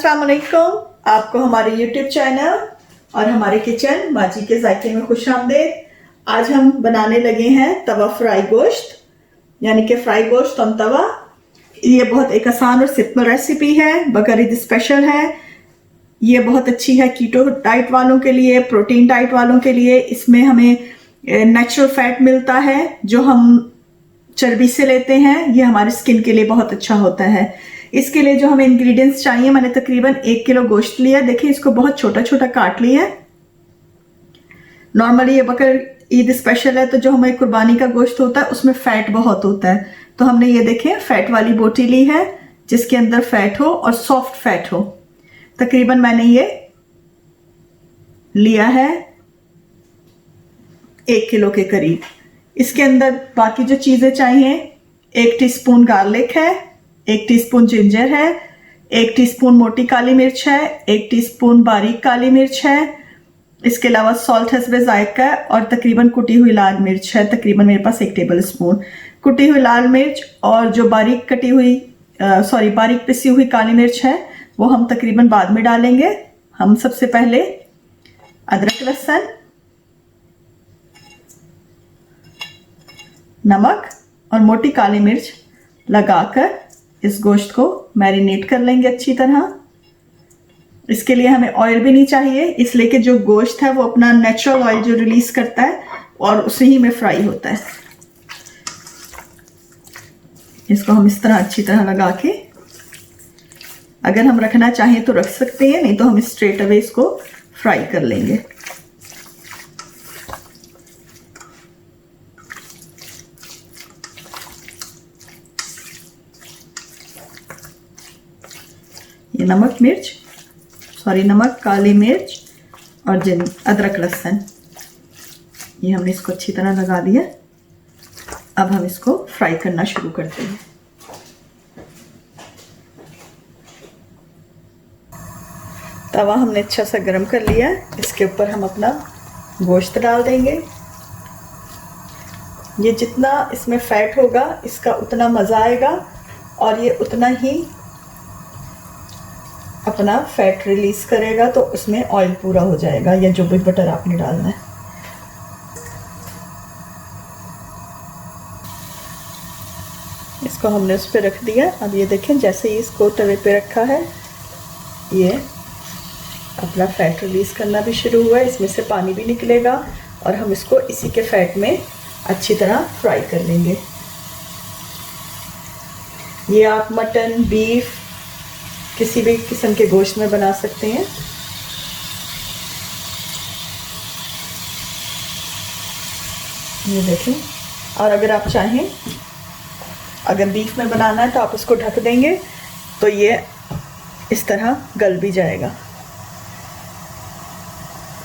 अस्सलाम वालेकुम। आपको हमारे YouTube चैनल और हमारे किचन माजी के जायके में खुशामदीद। आज हम बनाने लगे हैं तवा फ्राई गोश्त, यानी कि फ्राई गोश्त ऑन तवा। ये बहुत एक आसान और सिंपल रेसिपी है, बकर ईद स्पेशल है। ये बहुत अच्छी है कीटो डाइट वालों के लिए, प्रोटीन डाइट वालों के लिए। इसमें हमें नेचुरल फैट मिलता है जो हम चर्बी से लेते हैं। ये हमारे स्किन के लिए बहुत अच्छा होता है। इसके लिए जो हमें इंग्रेडिएंट्स चाहिए, मैंने तकरीबन 1 किलो गोश्त लिया। देखिए इसको बहुत छोटा छोटा काट लिया है। नॉर्मली ये बकर ईद स्पेशल है तो जो हमें कुर्बानी का गोश्त होता है उसमें फैट बहुत होता है, तो हमने ये देखें फैट वाली बोटी ली है जिसके अंदर फैट हो और सॉफ्ट फैट हो। तकरीबन मैंने ये लिया है 1 किलो के करीब। इसके अंदर बाकी जो चीजें चाहिए, 1 टीस्पून गार्लिक है, 1 टीस्पून जिंजर है, 1 टीस्पून मोटी काली मिर्च है, 1 टीस्पून बारीक काली मिर्च है। इसके अलावा सॉल्ट हस्बे जायका है और तकरीबन कुटी हुई लाल मिर्च है। तकरीबन मेरे पास 1 टेबल स्पून कुटी हुई लाल मिर्च और जो बारीक कटी हुई बारीक पिसी हुई काली मिर्च है वो हम तकरीबन बाद में डालेंगे। हम सबसे पहले अदरक लहसुन, नमक और मोटी काली मिर्च लगाकर इस गोश्त को मैरिनेट कर लेंगे अच्छी तरह। इसके लिए हमें ऑयल भी नहीं चाहिए, इसलिए कि जो गोश्त है वो अपना नेचुरल ऑयल जो रिलीज करता है और उसी ही में फ्राई होता है। इसको हम इस तरह अच्छी तरह लगा के, अगर हम रखना चाहें तो रख सकते हैं, नहीं तो हम स्ट्रेट अवे इसको फ्राई कर लेंगे। ये नमक, काली मिर्च और अदरक लहसुन, ये हमने इसको अच्छी तरह लगा दिया। अब हम इसको फ्राई करना शुरू करते हैं। तवा हमने अच्छा सा गर्म कर लिया है। इसके ऊपर हम अपना गोश्त डाल देंगे। ये जितना इसमें फैट होगा इसका उतना मज़ा आएगा और ये उतना ही अपना फैट रिलीज करेगा, तो उसमें ऑयल पूरा हो जाएगा या जो भी बटर आपने डालना है। इसको हमने उस पर रख दिया। अब ये देखें जैसे ही इसको तवे पे रखा है ये अपना फैट रिलीज करना भी शुरू हुआ है। इसमें से पानी भी निकलेगा और हम इसको इसी के फैट में अच्छी तरह फ्राई कर लेंगे। ये आप मटन, बीफ, किसी भी किस्म के गोश्त में बना सकते हैं। ये देखें। और अगर आप चाहें, अगर बीफ में बनाना है तो आप इसको ढक देंगे तो ये इस तरह गल भी जाएगा,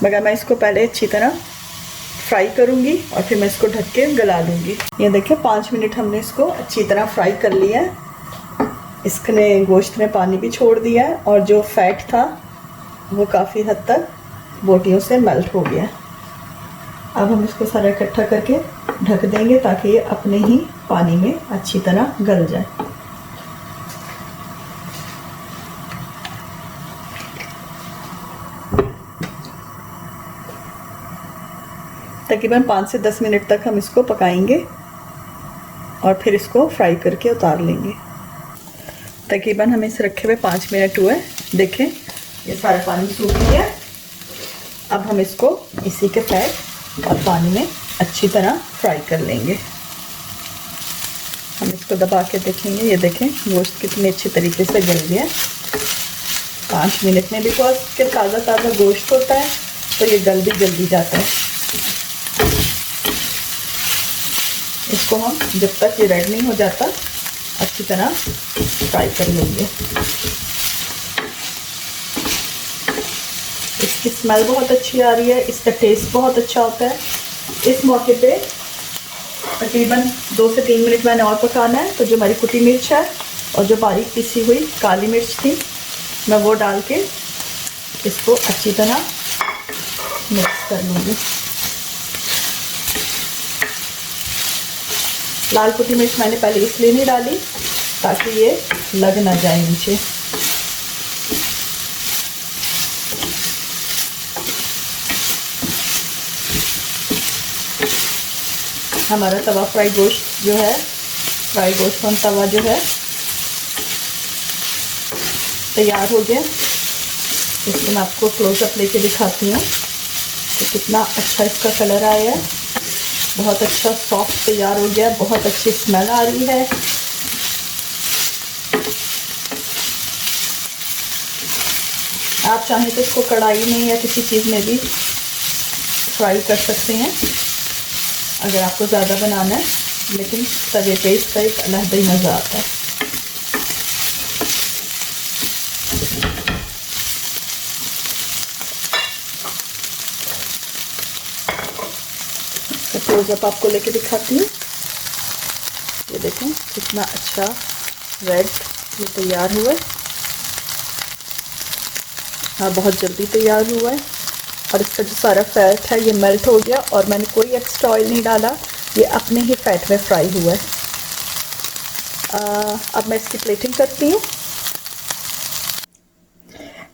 मगर मैं इसको पहले अच्छी तरह फ्राई करूंगी और फिर मैं इसको ढक के गला लूँगी। ये देखें 5 मिनट हमने इसको अच्छी तरह फ्राई कर लिया है। इसने गोश्त में पानी भी छोड़ दिया है और जो फैट था वो काफ़ी हद तक बोटियों से मेल्ट हो गया। अब हम इसको सारा इकट्ठा करके ढक देंगे ताकि ये अपने ही पानी में अच्छी तरह गल जाए। तकरीबन 5 से 10 मिनट तक हम इसको पकाएंगे और फिर इसको फ्राई करके उतार लेंगे। तकरीबन हमें इसे रखे हुए 5 मिनट हुए। देखें ये सारा पानी सूख गया। अब हम इसको इसी के फैट और पानी में अच्छी तरह फ्राई कर लेंगे। हम इसको दबा के देखेंगे। ये देखें गोश्त कितने अच्छे तरीके से गल गया 5 मिनट में। बिकॉज के ताज़ा ताज़ा गोश्त होता है तो ये गल भी जल्दी जाता है। इसको हम जब तक ये रेड नहीं हो जाता अच्छी तरह फ्राई कर लेंगे। इसकी स्मेल बहुत अच्छी आ रही है, इसका टेस्ट बहुत अच्छा होता है। इस मौके पे तकरीबन 2 से 3 मिनट मैंने और पकाना है। तो जो हमारी कुटी मिर्च है और जो बारीक पिसी हुई काली मिर्च थी मैं वो डाल के इसको अच्छी तरह मिक्स कर लूँगी। लाल कुटी मिर्च मैंने पहले इसलिए नहीं डाली ताकि ये लग ना जाए नीचे। हमारा तवा फ्राई गोश्त जो है, फ्राई गोश्त ऑन तवा जो है तैयार हो गया। इसको मैं आपको क्लोजअप लेके दिखाती हूँ तो कितना अच्छा इसका कलर आया है। बहुत अच्छा सॉफ्ट तैयार हो गया, बहुत अच्छी स्मेल आ रही है। आप चाहें तो इसको कढ़ाई में या किसी चीज़ में भी फ्राई कर सकते हैं अगर आपको ज़्यादा बनाना है, लेकिन तवे पे इसका एक अलग ही मज़ा आता है। इसका क्लोजअप आपको लेके दिखाती हूँ। ये देखें कितना अच्छा रेड ये तैयार हुआ है। हाँ, बहुत जल्दी तैयार हुआ है और इसका जो सारा फैट है ये मेल्ट हो गया और मैंने कोई एक्स्ट्रा ऑयल नहीं डाला, ये अपने ही फैट में फ्राई हुआ है। अब मैं इसकी प्लेटिंग करती हूँ।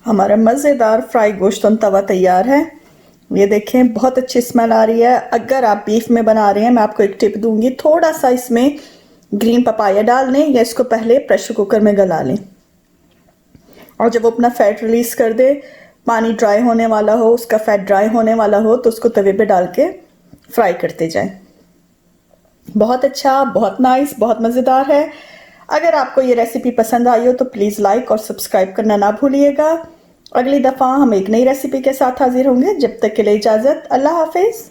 हमारा मज़ेदार फ्राई गोश्त ऑन तवा तैयार है। ये देखें बहुत अच्छी स्मेल आ रही है। अगर आप बीफ में बना रहे हैं, मैं आपको एक टिप दूंगी, थोड़ा सा इसमें ग्रीन पपाया डाल लें या इसको पहले प्रेशर कुकर में गला लें और जब वो अपना फैट रिलीज़ कर दे, पानी ड्राई होने वाला हो, उसका फैट ड्राई होने वाला हो, तो उसको तवे पे डाल के फ्राई करते जाएं। बहुत अच्छा, बहुत नाइस, बहुत मज़ेदार है। अगर आपको ये रेसिपी पसंद आई हो तो प्लीज़ लाइक और सब्सक्राइब करना ना भूलिएगा। अगली दफ़ा हम एक नई रेसिपी के साथ हाजिर होंगे। जब तक के लिए इजाज़त, अल्लाह हाफिज़।